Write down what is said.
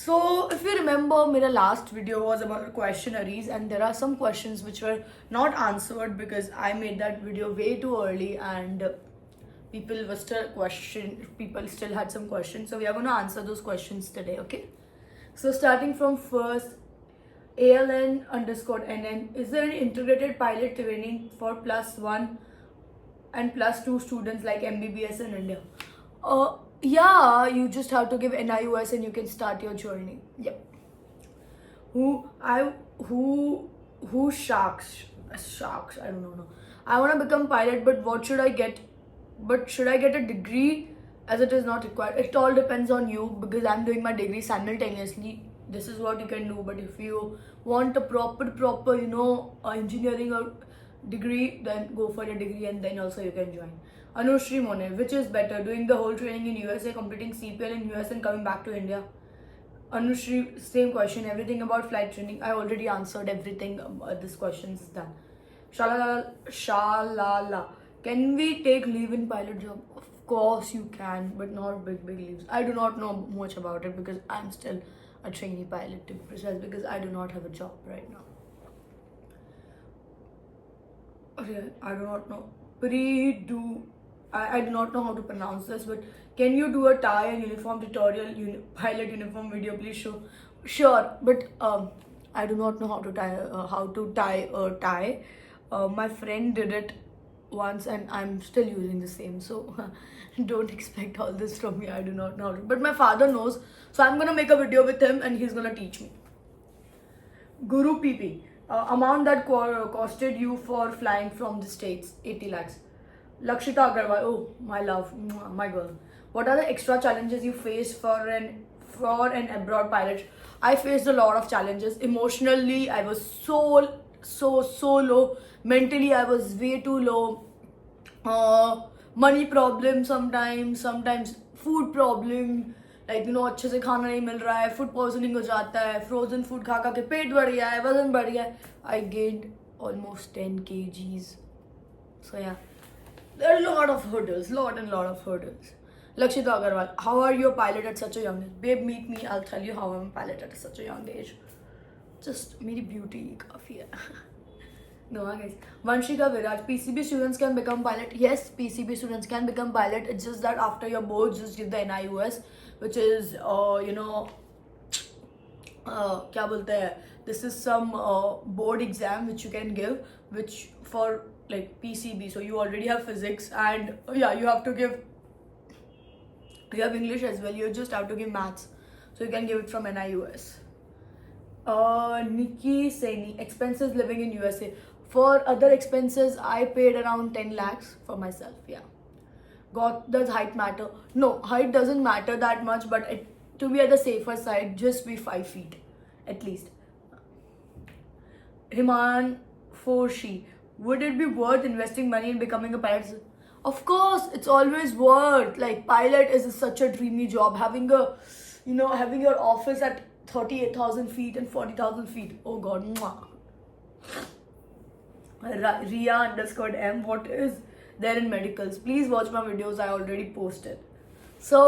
So if you remember, my last video was about questionnaires, and there are some questions which were not answered because I made that video way too early, and people still had some questions. So we are going to answer those questions today, okay? So starting from first, ALN underscore NN, is there an integrated pilot training for +1 and +2 students like MBBS in India? Yeah, you just have to give NIUS and you can start your journey. Yep. Who sharks? I don't know. No. I want to become pilot, but what should I get? But should I get a degree as it is not required? It all depends on you because I'm doing my degree simultaneously. This is what you can do. But if you want a proper, engineering or degree, then go for your degree and then also you can join. Anushri Mone, which is better, doing the whole training in USA, completing CPL in US and coming back to India? Anushri, same question. Everything about flight training, I already answered everything. This question is done. Shalala. Can we take leave in pilot job? Of course you can, but not big leaves. I do not know much about it because I'm still a trainee pilot, to be precise, because I do not have a job right now. Okay, I do not know. I do not know how to pronounce this, but can you do a tie and uniform tutorial, pilot uniform video, please show? Sure, but I do not know how to tie a tie. My friend did it once, and I'm still using the same. So don't expect all this from me. I do not know how to. But my father knows, so I'm gonna make a video with him, and he's gonna teach me. Guru PP. Amount that costed you for flying from the States, 80 lakhs. Lakshita Agarwal, oh my love, my girl. What are the extra challenges you face for an abroad pilot? I faced a lot of challenges. Emotionally, I was so low. Mentally, I was way too low. Money problem sometimes food problem. Like, अच्छे से खाना नहीं मिल रहा है, food poisoning हो जाता है, frozen food खा के पेट बढ़ गया है, वजन बढ़ गया है. I gained almost 10 kgs. So yeah, there are a lot of hurdles. Lakshita Agarwal, how are you a pilot at such a young age? Babe, meet me, I'll tell you how I'm a pilot at such a young age. Just मेरी beauty काफी है. No, guys. Vanshika Viraj, PCB students can become pilot. Yes, PCB students can become pilot. It's just that after your boards, just give the NIUS, which is, क्या बोलते हैं? This is some board exam which you can give, which for like PCB. So you already have physics, and yeah, you have to give. You have English as well. You just have to give maths, so you can give it from NIUS. Nikki Saini, expenses living in USA. For other expenses, I paid around 10 lakhs for myself. Yeah. Does height matter? No, height doesn't matter that much, but to be at the safer side, just be 5 feet at least. Himan Forshi, would it be worth investing money in becoming a pilot? Of course, it's always worth. Like, pilot is such a dreamy job. Having your office at 38,000 feet and 40,000 feet. Oh God. Mwah. Ria underscore M, what is there in medicals? Please watch my videos, I already posted. So